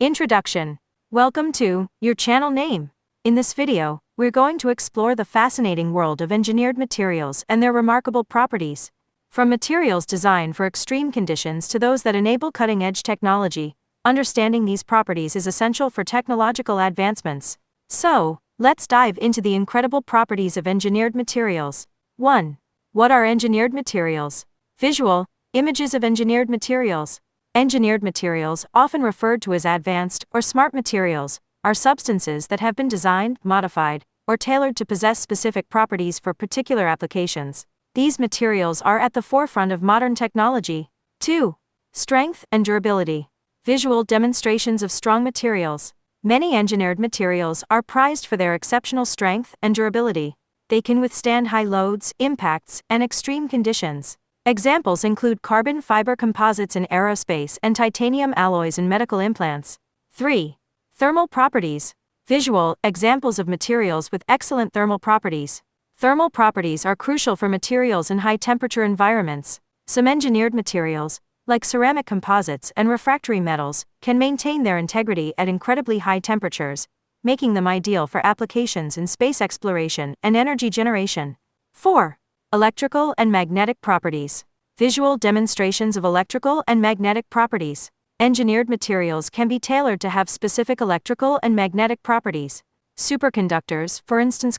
Introduction. Welcome to your channel name. In this video, we're going to explore the fascinating world of engineered materials and their remarkable properties. From materials designed for extreme conditions to those that enable cutting-edge technology, understanding these properties is essential for technological advancements. So, let's dive into the incredible properties of engineered materials. 1. What are engineered materials? Visual images of engineered materials. Engineered materials, often referred to as advanced or smart materials, are substances that have been designed, modified, or tailored to possess specific properties for particular applications. These materials are at the forefront of modern technology. 2. Strength and durability. Visual demonstrations of strong materials. Many engineered materials are prized for their exceptional strength and durability. They can withstand high loads, impacts, and extreme conditions. Examples include carbon fiber composites in aerospace and titanium alloys in medical implants. 3. Thermal properties. Visual examples of materials with excellent thermal properties. Thermal properties are crucial for materials in high-temperature environments. Some engineered materials, like ceramic composites and refractory metals, can maintain their integrity at incredibly high temperatures, making them ideal for applications in space exploration and energy generation. 4. Electrical and magnetic properties. Visual demonstrations of electrical and magnetic properties. Engineered materials can be tailored to have specific electrical and magnetic properties. Superconductors, for instance,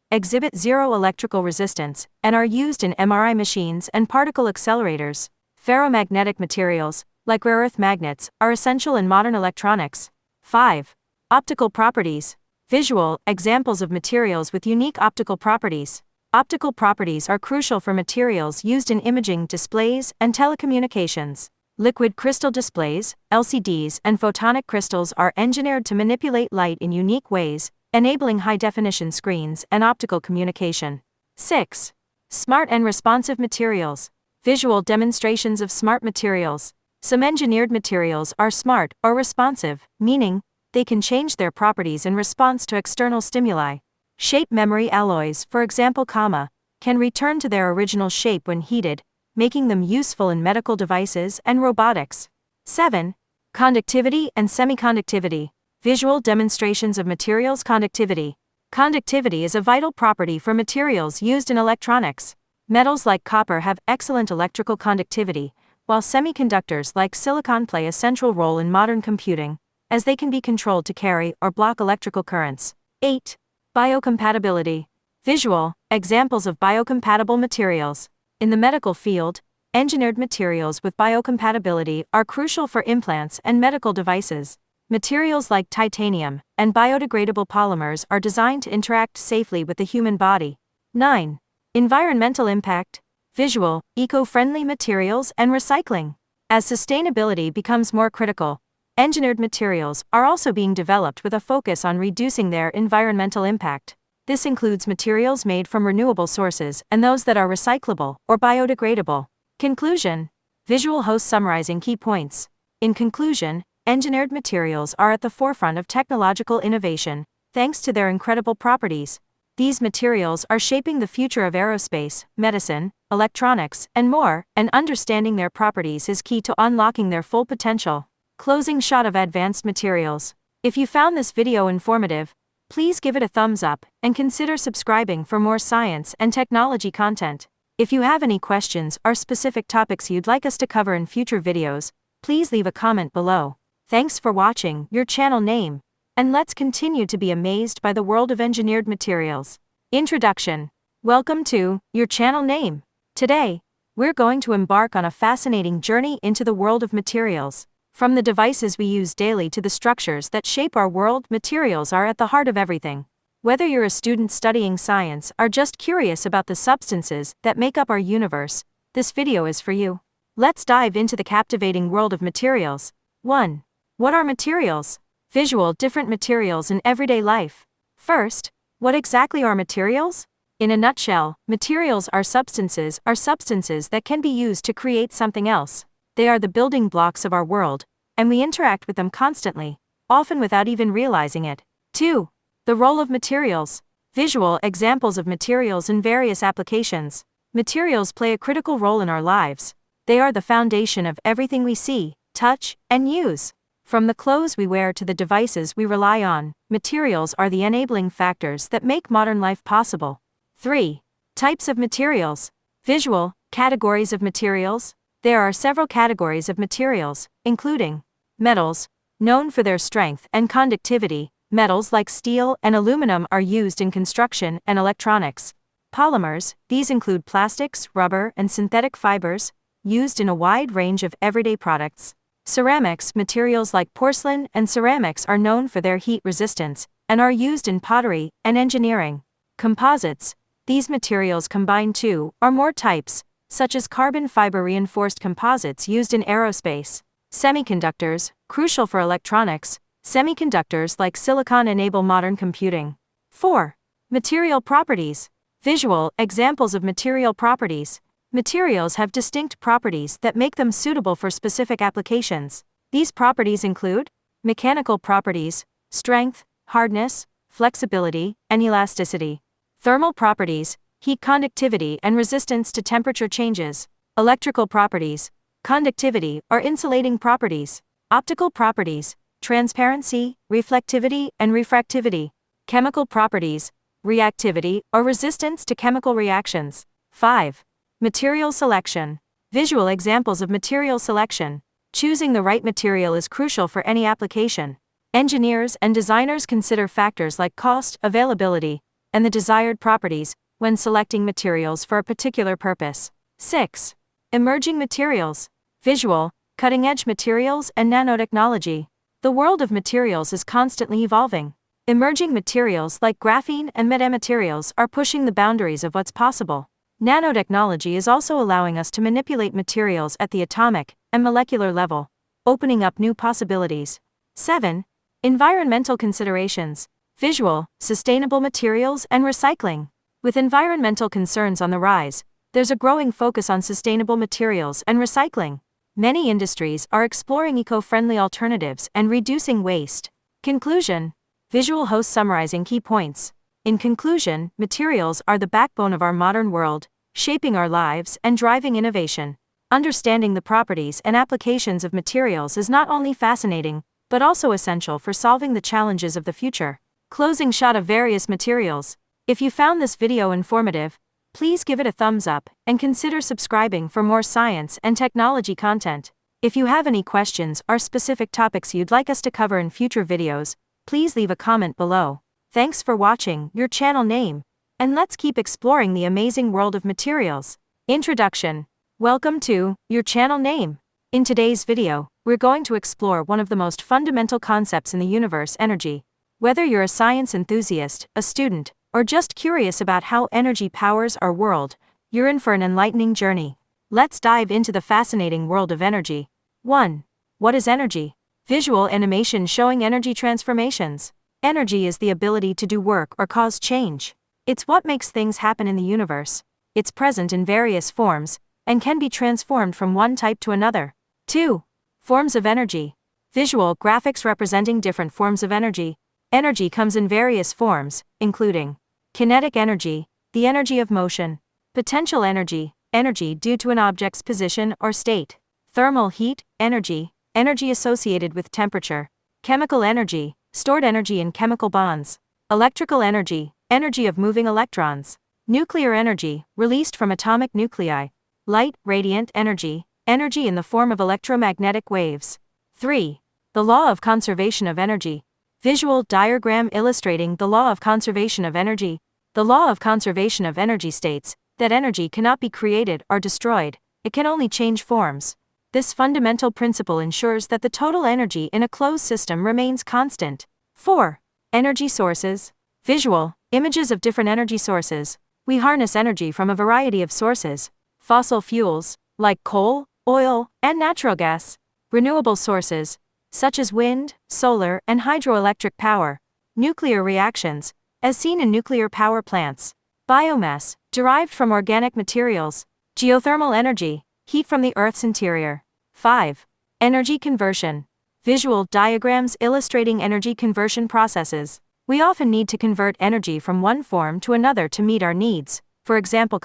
exhibit zero electrical resistance and are used in MRI machines and particle accelerators. Ferromagnetic materials, like rare earth magnets, are essential in modern electronics. 5. Optical properties. Visual examples of materials with unique optical properties. Optical properties are crucial for materials used in imaging displays and telecommunications. Liquid crystal displays, LCDs, and photonic crystals are engineered to manipulate light in unique ways, enabling high-definition screens and optical communication. 6. Smart and responsive materials. Visual demonstrations of smart materials. Some engineered materials are smart or responsive, meaning they can change their properties in response to external stimuli. Shape memory alloys, for example, can return to their original shape when heated, making them useful in medical devices and robotics. 7. Conductivity and semiconductivity. Visual demonstrations of materials conductivity. Conductivity is a vital property for materials used in electronics. Metals like copper have excellent electrical conductivity, while semiconductors like silicon play a central role in modern computing, as they can be controlled to carry or block electrical currents. 8. Biocompatibility. Visual examples of biocompatible materials. In the medical field, engineered materials with biocompatibility are crucial for implants and medical devices. Materials like titanium and biodegradable polymers are designed to interact safely with the human body. 9. Environmental impact. Visual, eco-friendly materials and recycling. As sustainability becomes more critical, engineered materials are also being developed with a focus on reducing their environmental impact. This includes materials made from renewable sources and those that are recyclable or biodegradable. Conclusion. Visual host summarizing key points. In conclusion, engineered materials are at the forefront of technological innovation, thanks to their incredible properties. These materials are shaping the future of aerospace, medicine, electronics, and more, and understanding their properties is key to unlocking their full potential. Closing shot of advanced materials. If you found this video informative, please give it a thumbs up and consider subscribing for more science and technology content. If you have any questions or specific topics you'd like us to cover in future videos, please leave a comment below. Thanks for watching your channel name, and let's continue to be amazed by the world of engineered materials. Introduction. Welcome to your channel name. Today, we're going to embark on a fascinating journey into the world of materials. From the devices we use daily to the structures that shape our world, materials are at the heart of everything. Whether you're a student studying science or just curious about the substances that make up our universe, this video is for you. Let's dive into the captivating world of materials. 1. What are materials? Visual different materials in everyday life. First, what exactly are materials? In a nutshell, materials are substances that can be used to create something else. They are the building blocks of our world, and we interact with them constantly, often without even realizing it. 2. The role of materials. Visual examples of materials in various applications. Materials play a critical role in our lives. They are the foundation of everything we see, touch, and use. From the clothes we wear to the devices we rely on, materials are the enabling factors that make modern life possible. 3. Types of materials. Visual categories of materials. There are several categories of materials, including metals, known for their strength and conductivity. Metals like steel and aluminum are used in construction and electronics. Polymers, these include plastics, rubber, and synthetic fibers, used in a wide range of everyday products. Ceramics, materials like porcelain and ceramics are known for their heat resistance and are used in pottery and engineering. Composites, these materials combine two or more types, such as carbon fiber reinforced composites used in aerospace. Semiconductors, crucial for electronics, semiconductors like silicon enable modern computing. 4. Material properties. Visual examples of material properties. Materials have distinct properties that make them suitable for specific applications. These properties include mechanical properties, strength, hardness, flexibility, and elasticity. Thermal properties, heat conductivity and resistance to temperature changes. Electrical properties, conductivity or insulating properties. Optical properties, transparency, reflectivity, and refractivity. Chemical properties, reactivity or resistance to chemical reactions. 5. Material selection. Visual examples of material selection. Choosing the right material is crucial for any application. Engineers and designers consider factors like cost, availability, and the desired properties when selecting materials for a particular purpose. 6. Emerging materials. Visual, cutting-edge materials and nanotechnology. The world of materials is constantly evolving. Emerging materials like graphene and metamaterials are pushing the boundaries of what's possible. Nanotechnology is also allowing us to manipulate materials at the atomic and molecular level, opening up new possibilities. 7. Environmental considerations. Visual, sustainable materials and recycling. With environmental concerns on the rise, there's a growing focus on sustainable materials and recycling. Many industries are exploring eco-friendly alternatives and reducing waste. Conclusion. Visual host summarizing key points. In conclusion, materials are the backbone of our modern world, shaping our lives and driving innovation. Understanding the properties and applications of materials is not only fascinating, but also essential for solving the challenges of the future. Closing shot of various materials. If you found this video informative, please give it a thumbs up and consider subscribing for more science and technology content. If you have any questions or specific topics you'd like us to cover in future videos, please leave a comment below. Thanks for watching Your Channel Name, and let's keep exploring the amazing world of materials. Introduction. Welcome to Your Channel Name. In today's video, we're going to explore one of the most fundamental concepts in the universe: energy. Whether you're a science enthusiast, a student, or just curious about how energy powers our world, you're in for an enlightening journey. Let's dive into the fascinating world of energy. 1. What is energy? Visual animation showing energy transformations. Energy is the ability to do work or cause change. It's what makes things happen in the universe. It's present in various forms, and can be transformed from one type to another. 2. Forms of energy. Visual graphics representing different forms of energy. Energy comes in various forms, including kinetic energy, the energy of motion; potential energy, energy due to an object's position or state; thermal heat, energy, energy associated with temperature; chemical energy, stored energy in chemical bonds; electrical energy, energy of moving electrons; nuclear energy, released from atomic nuclei; light, radiant energy, energy in the form of electromagnetic waves. 3. The law of conservation of energy. Visual diagram illustrating the law of conservation of energy. The law of conservation of energy states that energy cannot be created or destroyed, it can only change forms. This fundamental principle ensures that the total energy in a closed system remains constant. 4. Energy sources. Visual images of different energy sources. We harness energy from a variety of sources: fossil fuels, like coal, oil, and natural gas; renewable sources, such as wind, solar, and hydroelectric power; nuclear reactions, as seen in nuclear power plants; biomass, derived from organic materials; geothermal energy, heat from the Earth's interior. 5. Energy conversion. Visual diagrams illustrating energy conversion processes. We often need to convert energy from one form to another to meet our needs. For example,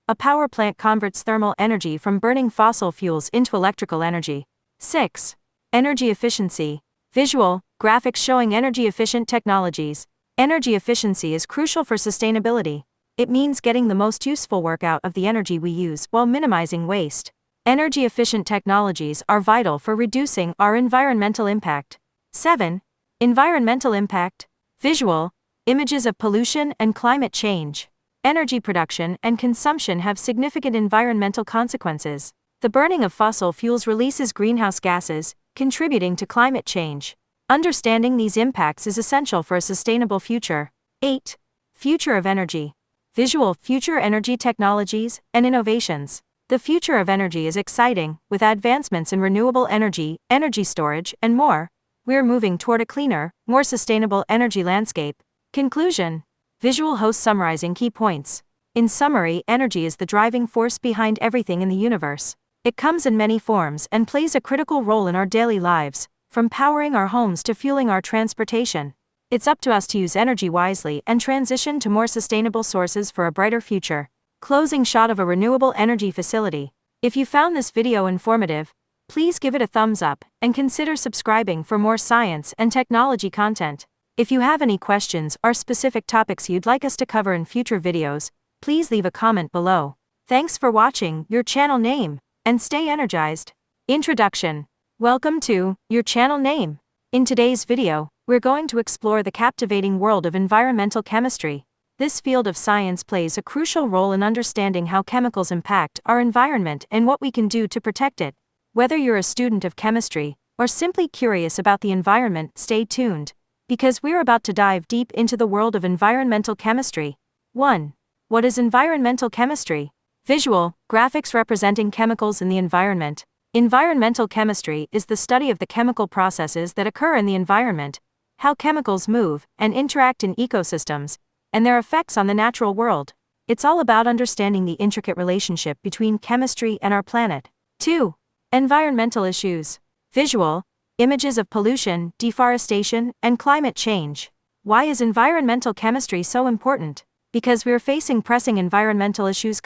a power plant converts thermal energy from burning fossil fuels into electrical energy. 6. Energy efficiency. Visual, graphics showing energy-efficient technologies. Energy efficiency is crucial for sustainability. It means getting the most useful work out of the energy we use while minimizing waste. Energy-efficient technologies are vital for reducing our environmental impact. 7. Environmental impact. Visual, images of pollution and climate change. Energy production and consumption have significant environmental consequences. The burning of fossil fuels releases greenhouse gases, contributing to climate change. Understanding these impacts is essential for a sustainable future. 8. Future of energy. Visual, future energy technologies and innovations. The future of energy is exciting, with advancements in renewable energy, energy storage, and more. We're moving toward a cleaner, more sustainable energy landscape. Conclusion. Visual host summarizing key points. In summary, energy is the driving force behind everything in the universe. It comes in many forms and plays a critical role in our daily lives, from powering our homes to fueling our transportation. It's up to us to use energy wisely and transition to more sustainable sources for a brighter future. Closing shot of a renewable energy facility. If you found this video informative, please give it a thumbs up and consider subscribing for more science and technology content. If you have any questions or specific topics you'd like us to cover in future videos, please leave a comment below. Thanks for watching Your Channel Name, and stay energized. Introduction. Welcome to Your Channel Name. In today's video, we're going to explore the captivating world of environmental chemistry. This field of science plays a crucial role in understanding how chemicals impact our environment and what we can do to protect it. Whether you're a student of chemistry or simply curious about the environment, stay tuned, because we're about to dive deep into the world of environmental chemistry. 1. What is environmental chemistry? Visual, graphics representing chemicals in the environment. Environmental chemistry is the study of the chemical processes that occur in the environment, how chemicals move and interact in ecosystems, and their effects on the natural world. It's all about understanding the intricate relationship between chemistry and our planet. 2. Environmental issues. Visual, images of pollution, deforestation, and climate change. Why is environmental chemistry so important? Because we're facing pressing environmental issues,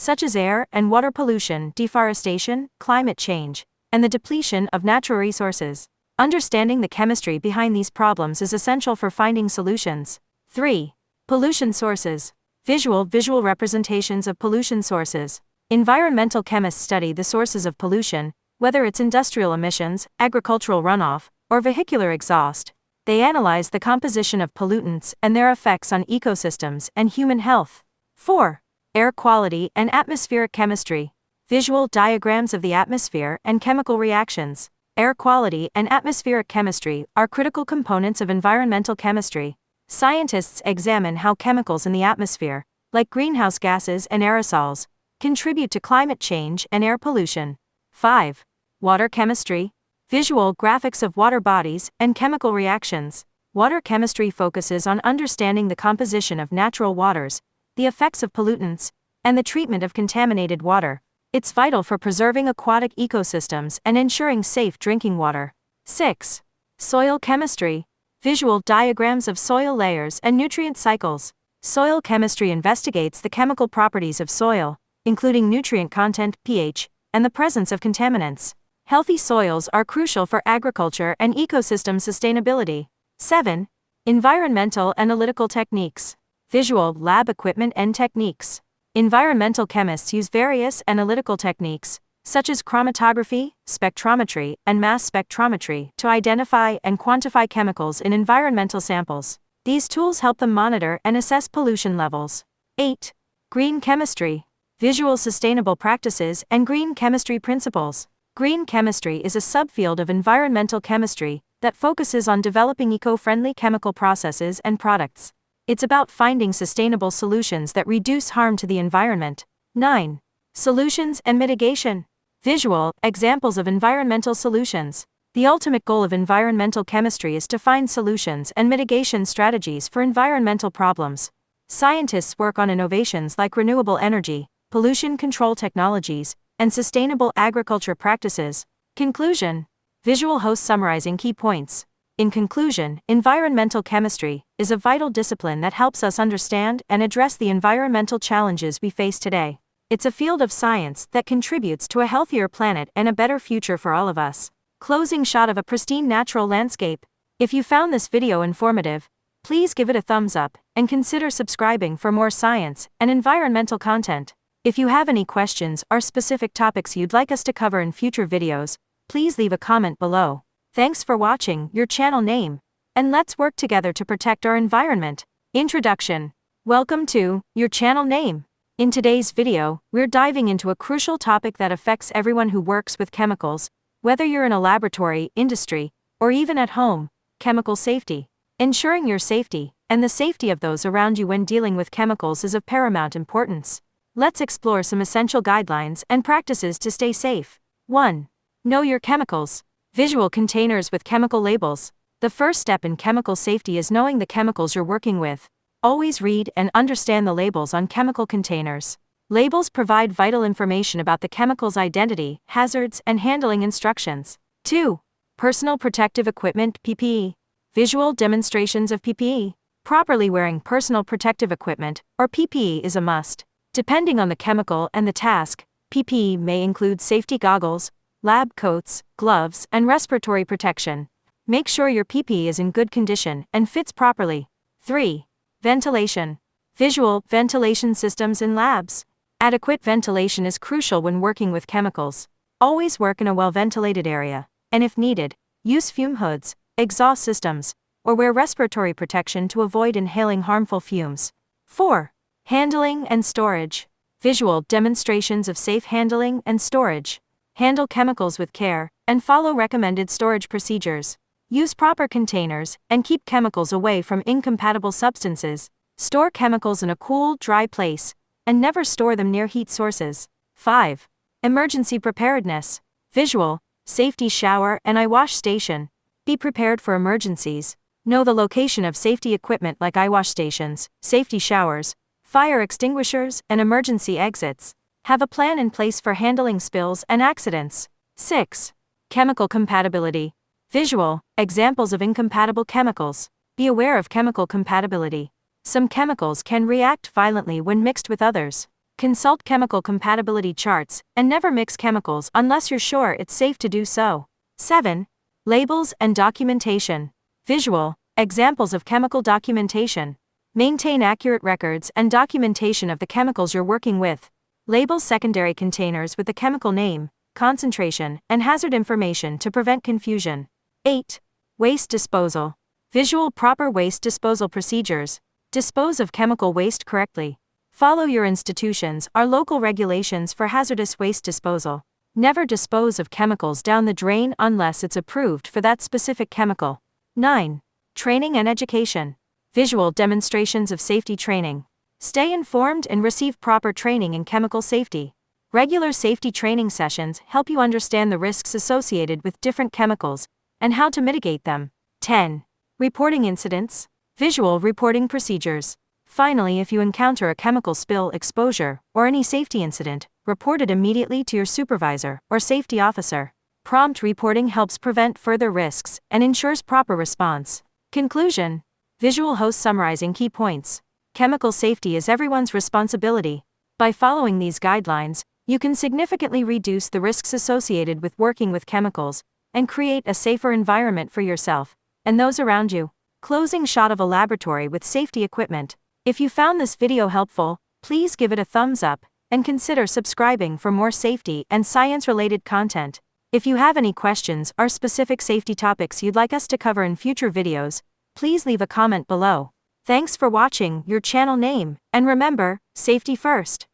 such as air and water pollution, deforestation, climate change, and the depletion of natural resources. Understanding the chemistry behind these problems is essential for finding solutions. 3. Pollution sources. Visual representations of pollution sources. Environmental chemists study the sources of pollution, whether it's industrial emissions, agricultural runoff, or vehicular exhaust. They analyze the composition of pollutants and their effects on ecosystems and human health. 4. Air quality and atmospheric chemistry. Visual diagrams of the atmosphere and chemical reactions. Air quality and atmospheric chemistry are critical components of environmental chemistry. Scientists examine how chemicals in the atmosphere, like greenhouse gases and aerosols, contribute to climate change and air pollution. 5. Water chemistry. Visual graphics of water bodies and chemical reactions. Water chemistry focuses on understanding the composition of natural waters, the effects of pollutants, and the treatment of contaminated water. It's vital for preserving aquatic ecosystems and ensuring safe drinking water. 6. Soil chemistry. Visual diagrams of soil layers and nutrient cycles. Soil chemistry investigates the chemical properties of soil, including nutrient content, pH, and the presence of contaminants. Healthy soils are crucial for agriculture and ecosystem sustainability. 7. Environmental analytical techniques. Visual lab equipment and techniques. Environmental chemists use various analytical techniques, such as chromatography, spectrometry, and mass spectrometry, to identify and quantify chemicals in environmental samples. These tools help them monitor and assess pollution levels. 8. Green chemistry. Visual sustainable practices and green chemistry principles. Green chemistry is a subfield of environmental chemistry that focuses on developing eco-friendly chemical processes and products. It's about finding sustainable solutions that reduce harm to the environment. 9. Solutions and mitigation. Visual examples of environmental solutions. The ultimate goal of environmental chemistry is to find solutions and mitigation strategies for environmental problems. Scientists work on innovations like renewable energy, pollution control technologies, and sustainable agriculture practices. Conclusion. Visual host summarizing key points. In conclusion, environmental chemistry is a vital discipline that helps us understand and address the environmental challenges we face today. It's a field of science that contributes to a healthier planet and a better future for all of us. Closing shot of a pristine natural landscape. If you found this video informative, please give it a thumbs up and consider subscribing for more science and environmental content. If you have any questions or specific topics you'd like us to cover in future videos, please leave a comment below. Thanks for watching Your Channel Name, and let's work together to protect our environment. Introduction. Welcome to Your Channel Name. In today's video, we're diving into a crucial topic that affects everyone who works with chemicals, whether you're in a laboratory, industry, or even at home: chemical safety. Ensuring your safety and the safety of those around you when dealing with chemicals is of paramount importance. Let's explore some essential guidelines and practices to stay safe. 1. Know your chemicals. Visual containers with chemical labels. The first step in chemical safety is knowing the chemicals you're working with. Always read and understand the labels on chemical containers. Labels provide vital information about the chemical's identity, hazards, and handling instructions. 2. Personal protective equipment (PPE). Visual demonstrations of PPE. Properly wearing personal protective equipment, or PPE, is a must. Depending on the chemical and the task, PPE may include safety goggles, lab coats, gloves, and respiratory protection. Make sure your PPE is in good condition and fits properly. 3. Ventilation. Visual ventilation systems in labs. Adequate ventilation is crucial when working with chemicals. Always work in a well-ventilated area, and if needed, use fume hoods, exhaust systems, or wear respiratory protection to avoid inhaling harmful fumes. 4. Handling and storage. Visual demonstrations of safe handling and storage. Handle chemicals with care and follow recommended storage procedures. Use proper containers and keep chemicals away from incompatible substances. Store chemicals in a cool, dry place, and never store them near heat sources. 5. Emergency preparedness. Visual safety shower and eye wash station. Be prepared for emergencies. Know the location of safety equipment like eye wash stations, safety showers, fire extinguishers, and emergency exits. Have a plan in place for handling spills and accidents. 6. Chemical compatibility. Visual examples of incompatible chemicals. Be aware of chemical compatibility. Some chemicals can react violently when mixed with others. Consult chemical compatibility charts and never mix chemicals unless you're sure it's safe to do so. 7. Labels and documentation. Visual examples of chemical documentation. Maintain accurate records and documentation of the chemicals you're working with. Label secondary containers with the chemical name, concentration, and hazard information to prevent confusion. 8. Waste disposal. Visual proper waste disposal procedures. Dispose of chemical waste correctly. Follow your institution's or local regulations for hazardous waste disposal. Never dispose of chemicals down the drain unless it's approved for that specific chemical. 9. Training and education. Visual demonstrations of safety training. Stay informed and receive proper training in chemical safety. Regular safety training sessions help you understand the risks associated with different chemicals and how to mitigate them. 10. Reporting incidents. Visual reporting procedures. Finally, if you encounter a chemical spill, exposure, or any safety incident, report it immediately to your supervisor or safety officer. Prompt reporting helps prevent further risks and ensures proper response. Conclusion. Visual host summarizing key points. Chemical safety is everyone's responsibility. By following these guidelines, you can significantly reduce the risks associated with working with chemicals and create a safer environment for yourself and those around you. Closing shot of a laboratory with safety equipment. If you found this video helpful, please give it a thumbs up and consider subscribing for more safety and science-related content. If you have any questions or specific safety topics you'd like us to cover in future videos, please leave a comment below. Thanks for watching Your Channel Name, and remember, safety first.